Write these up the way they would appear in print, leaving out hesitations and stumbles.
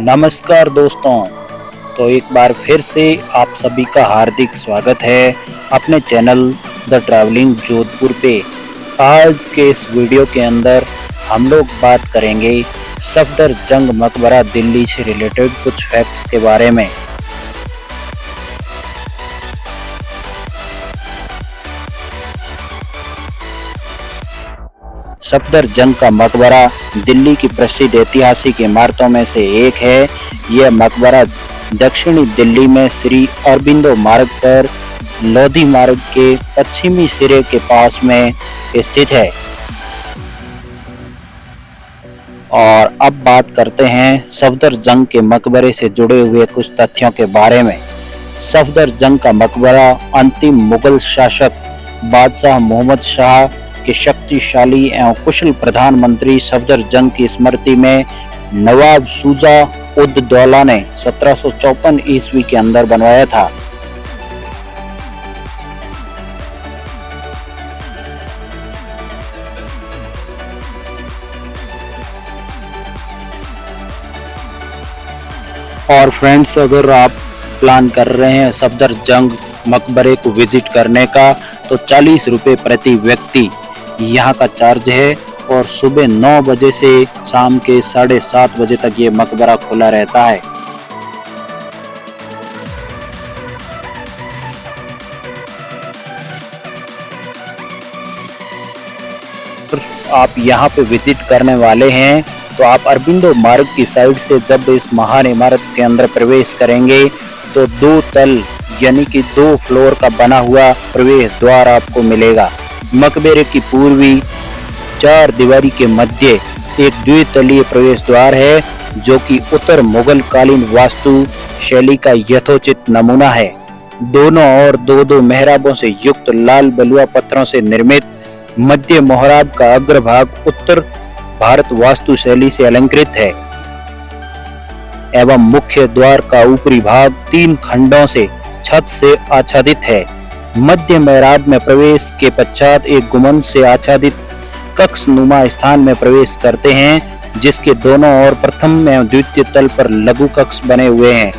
नमस्कार दोस्तों। तो एक बार फिर से आप सभी का हार्दिक स्वागत है अपने चैनल द ट्रैवलिंग जोधपुर पे। आज के इस वीडियो के अंदर हम लोग बात करेंगे सफदरजंग मकबरा दिल्ली से रिलेटेड कुछ फैक्ट्स के बारे में। सफदरजंग का मकबरा दिल्ली की प्रसिद्ध ऐतिहासिक इमारतों में से एक है। यह मकबरा दक्षिणी दिल्ली में श्री अरबिंदो मार्ग पर लोधी मार्ग के पश्चिमी सिरे के पास में स्थित है। और अब बात करते हैं सफदरजंग के मकबरे से जुड़े हुए कुछ तथ्यों के बारे में। सफदरजंग का मकबरा अंतिम मुगल शासक बादशाह मोहम्मद शाह के शक्तिशाली एवं कुशल प्रधानमंत्री सफदरजंग की स्मृति में नवाब शुजा उद दौला ने 1754 ईस्वी के अंदर बनवाया था। और फ्रेंड्स, अगर आप प्लान कर रहे हैं सफदरजंग मकबरे को विजिट करने का तो 40 रुपये प्रति व्यक्ति यहाँ का चार्ज है। और सुबह 9 बजे से शाम के 7:30 बजे तक ये मकबरा खुला रहता है। आप यहाँ पे विजिट करने वाले हैं तो आप अरबिंदो मार्ग की साइड से जब इस महान इमारत के अंदर प्रवेश करेंगे तो 2 तल यानी कि 2 फ्लोर का बना हुआ प्रवेश द्वार आपको मिलेगा। मकबरे की पूर्वी 4 दीवारी के मध्य एक द्वितलीय प्रवेश द्वार है जो कि उत्तर मुगल कालीन वास्तु शैली का यथोचित नमूना है। दोनों ओर 2-2 मेहराबों से युक्त लाल बलुआ पत्थरों से निर्मित मध्य मोहराब का अग्रभाग उत्तर भारत वास्तु शैली से अलंकृत है एवं मुख्य द्वार का ऊपरी भाग 3 खंडों से छत से आच्छादित है। मध्य मेहराब में प्रवेश के पश्चात एक गुंबद से आच्छादित कक्ष नुमा स्थान में प्रवेश करते हैं जिसके दोनों ओर प्रथम एवं द्वितीय तल पर लघु कक्ष बने हुए हैं।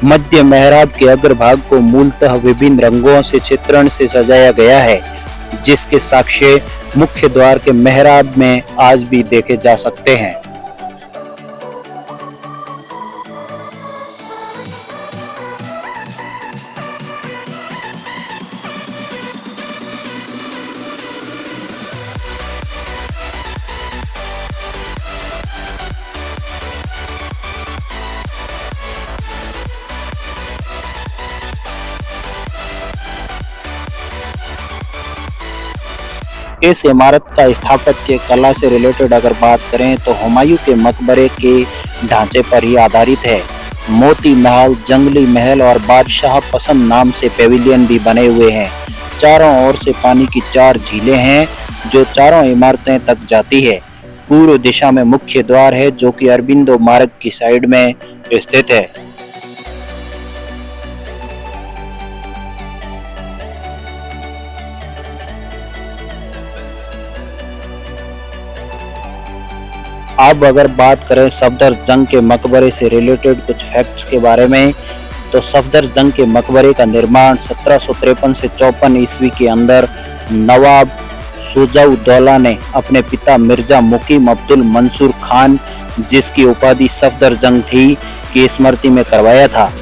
मध्य मेहराब के अग्रभाग को मूलतः विभिन्न रंगों से चित्रण से सजाया गया है जिसके साक्ष्य मुख्य द्वार के मेहराब में आज भी देखे जा सकते हैं। इस इमारत का स्थापत्य कला से रिलेटेड अगर बात करें तो हुमायूं के मकबरे के ढांचे पर ही आधारित है। मोती महल, जंगली महल और बादशाह पसंद नाम से पेविलियन भी बने हुए हैं। चारों ओर से पानी की 4 झीलें हैं जो चारों इमारतें तक जाती है। पूर्व दिशा में मुख्य द्वार है जो कि अरबिंदो मार्ग की साइड में स्थित है। अब अगर बात करें सफदरजंग के मकबरे से रिलेटेड कुछ फैक्ट्स के बारे में तो सफदरजंग के मकबरे का निर्माण 1753 से 54 ईस्वी के अंदर नवाब शुजा-उद-दौला ने अपने पिता मिर्जा मुकीम अब्दुल मंसूर खान, जिसकी उपाधि सफदरजंग थी, की स्मृति में करवाया था।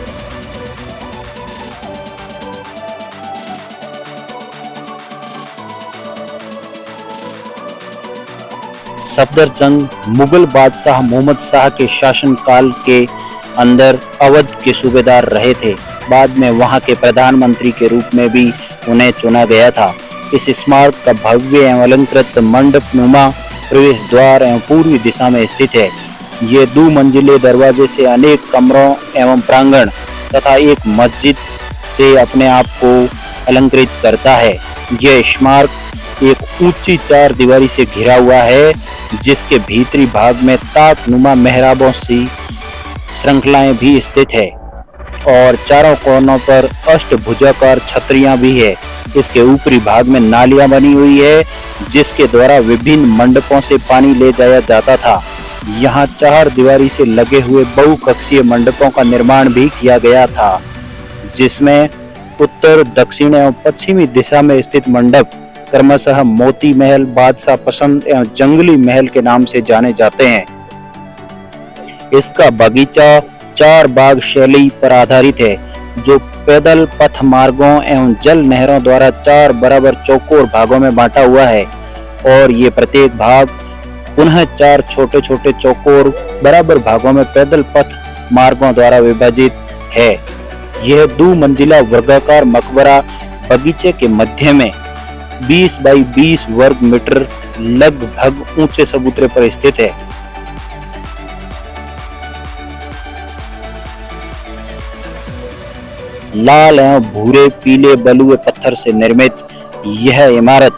सफदरजंग मुगल बादशाह मोहम्मद शाह के शासनकाल के अंदर अवध के सूबेदार रहे थे। बाद में वहां के प्रधानमंत्री के रूप में भी उन्हें चुना गया था। इस स्मारक का भव्य एवं अलंकृत मंडप नुमा प्रवेश द्वार एवं पूर्वी दिशा में स्थित है। ये 2 मंजिले दरवाजे से अनेक कमरों एवं प्रांगण तथा एक मस्जिद से अपने आप को अलंकृत करता है। यह स्मारक एक ऊंची 4 दीवारी से घिरा हुआ है जिसके भीतरी भाग में ताक नुमा मेहराबों सी श्रृंखलाएं भी स्थित है और चारों कोनों पर अष्टभुजाकार छतरियां भी है। इसके ऊपरी भाग में नालियां बनी हुई है जिसके द्वारा विभिन्न मंडपों से पानी ले जाया जाता था। यहाँ चार दीवारी से लगे हुए बहुकक्षीय मंडपों का निर्माण भी किया गया था, जिसमें उत्तर, दक्षिण एवं पश्चिमी दिशा में स्थित मंडप क्रमशः मोती महल, बादशाह पसंद एवं जंगली महल के नाम से जाने जाते हैं। इसका बगीचा चार बाग शैली पर आधारित है, जो पैदल पथ मार्गों एवं जल नहरों द्वारा चार बराबर चौकोर भागों में बांटा हुआ है और ये प्रत्येक भाग पुनः चार छोटे छोटे चौकोर बराबर भागों में पैदल पथ मार्गों द्वारा विभाजित है। यह 2 मंजिला वर्गाकार मकबरा बगीचे के मध्य में 20 बाई 20 वर्ग मीटर लगभग ऊंचे चबूतरे पर स्थित है। लाल एवं भूरे पीले बलुए पत्थर से निर्मित यह इमारत,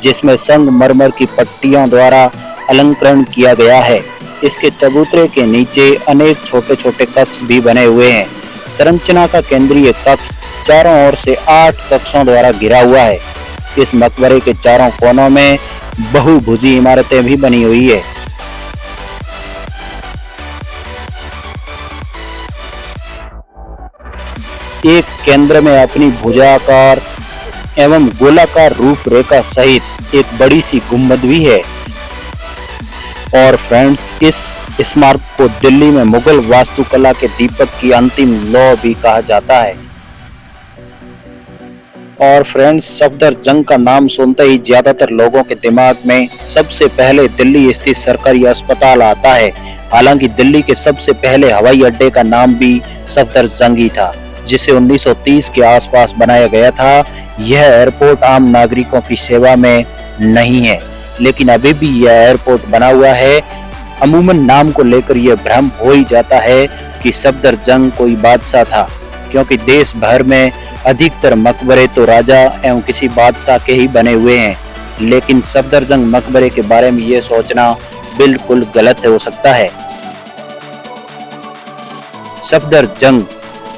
जिसमें संगमरमर की पट्टियों द्वारा अलंकरण किया गया है, इसके चबूतरे के नीचे अनेक छोटे छोटे कक्ष भी बने हुए हैं। संरचना का केंद्रीय कक्ष चारों ओर से 8 कक्षों द्वारा घिरा हुआ है। इस मकबरे के चारों कोनों में बहुभुजी इमारतें भी बनी हुई है। एक केंद्र में अपनी भुजाकार एवं गोलाकार रूपरेखा सहित एक बड़ी सी गुंबद भी है। और फ्रेंड्स, इस स्मारक को दिल्ली में मुगल वास्तुकला के दीपक की अंतिम लौ भी कहा जाता है। और फ्रेंड्स, सफदरजंग का नाम सुनते ही ज्यादातर लोगों के दिमाग में सबसे पहले दिल्ली स्थित सरकारी अस्पताल आता है। हालांकि दिल्ली के सबसे पहले हवाई अड्डे का नाम भी सफदरजंग ही था, जिसे 1930 के आसपास बनाया गया था। यह एयरपोर्ट आम नागरिकों की सेवा में नहीं है, लेकिन अभी भी यह एयरपोर्ट बना हुआ है। अमूमन नाम को लेकर यह भ्रम हो ही जाता है कि सफदरजंग कोई बादशाह था, क्योंकि देश भर में अधिकतर मकबरे तो राजा एवं किसी बादशाह के ही बने हुए हैं। लेकिन सफदरजंग मकबरे के बारे में यह सोचना बिल्कुल गलत हो सकता है। सफदरजंग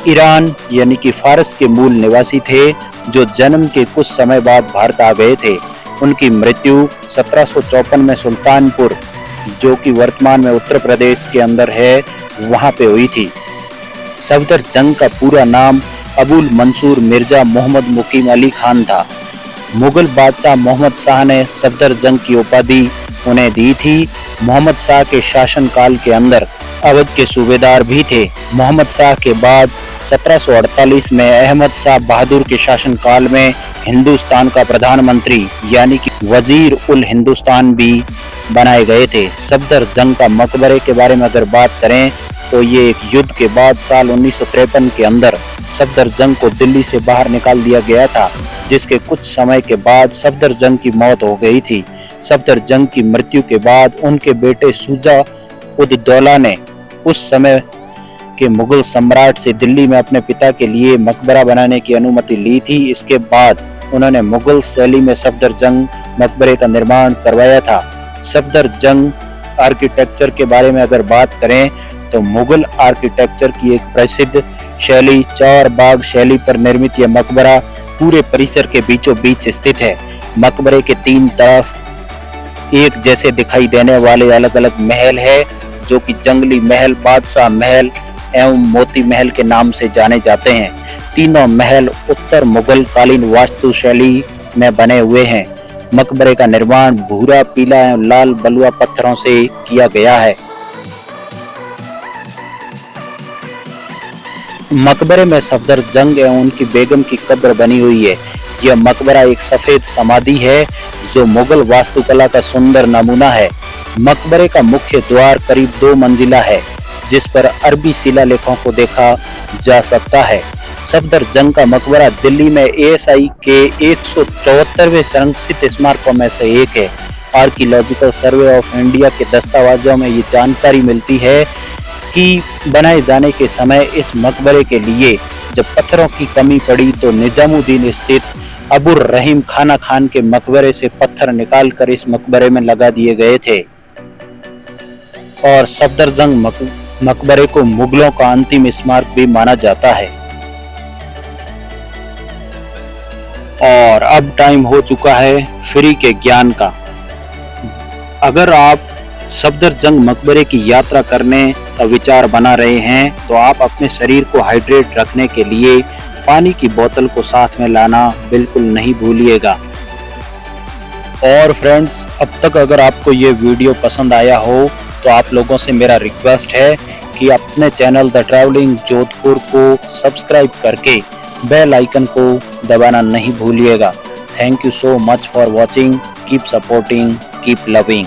ईरान यानी कि फारस के मूल निवासी थे, जो जन्म के कुछ समय बाद भारत आ गए थे। उनकी मृत्यु 1754 में सुल्तानपुर, जो कि वर्तमान में उत्तर प्रदेश के अंदर है, वहां पे हुई थी। सफदरजंग का पूरा नाम अबुल मंसूर मिर्जा मोहम्मद मुकीम अली खान था। मुगल बादशाह मोहम्मद शाह ने सफदरजंग की उपाधि उन्हें दी थी। मोहम्मद शाह के शासनकाल के अंदर अवध के सूबेदार भी थे। मोहम्मद शाह के बाद 1748 में अहमद शाह बहादुर के शासनकाल में हिंदुस्तान का प्रधानमंत्री यानी कि वजीर उल हिंदुस्तान भी बनाए गए थे। सफदरजंग का मकबरे के बारे में अगर बात करें तो ये एक युद्ध के बाद साल 1953 के अंदर सफदरजंग को दिल्ली से बाहर निकाल दिया गया था, जिसके कुछ समय के बाद सफदरजंग की मौत हो गई थी। सफदरजंग की मृत्यु के बाद उनके बेटे शुजा उद दौला ने उस समय के मुगल सम्राट से दिल्ली में अपने पिता के लिए मकबरा बनाने की अनुमति ली थी। इसके बाद उन्होंने मुगल शैली में सफदरजंग मकबरे का निर्माण करवाया था। सफदरजंग आर्किटेक्चर के बारे में अगर बात करें तो मुगल आर्किटेक्चर की एक प्रसिद्ध शैली चार बाग शैली पर निर्मित यह मकबरा पूरे परिसर के बीचों बीच स्थित है। मकबरे के 3 तरफ एक जैसे दिखाई देने वाले अलग अलग महल है, जो कि जंगली महल, बादशाह महल एवं मोती महल के नाम से जाने जाते हैं। तीनों महल उत्तर मुगल कालीन वास्तु शैली में बने हुए हैं। मकबरे का निर्माण भूरा, पीला एवं लाल बलुआ पत्थरों से किया गया है। मकबरे में सफदरजंग एवं उनकी बेगम की कब्र बनी हुई है। यह मकबरा एक सफेद समाधि है, जो मुगल वास्तुकला का सुंदर नमूना है। मकबरे का मुख्य द्वार करीब 2 मंजिला है, जिस पर अरबी शिलालेखों को देखा जा सकता है। सफदरजंग का मकबरा दिल्ली में ASI के 174वें संरक्षित स्मारकों में से एक है। आर्कियोलॉजिकल सर्वे ऑफ इंडिया के दस्तावेजों में ये जानकारी मिलती है कि बनाए जाने के समय इस मकबरे के लिए जब पत्थरों की कमी पड़ी तो निजामुद्दीन स्थित अबुर रहीम खाना खान के मकबरे से पत्थर निकालकर इस मकबरे में लगा दिए गए थे। और सफदरजंग मकबरे को मुगलों का अंतिम स्मारक भी माना जाता है। और अब टाइम हो चुका है फ्री के ज्ञान का। अगर आप सफदरजंग मकबरे की यात्रा करने का विचार बना रहे हैं तो आप अपने शरीर को हाइड्रेट रखने के लिए पानी की बोतल को साथ में लाना बिल्कुल नहीं भूलिएगा। और फ्रेंड्स, अब तक अगर आपको ये वीडियो पसंद आया हो तो आप लोगों से मेरा रिक्वेस्ट है कि अपने चैनल द ट्रैवलिंग जोधपुर को सब्सक्राइब करके बेल आइकन को दबाना नहीं भूलिएगा। Thank you so much for watching. Keep supporting, keep loving.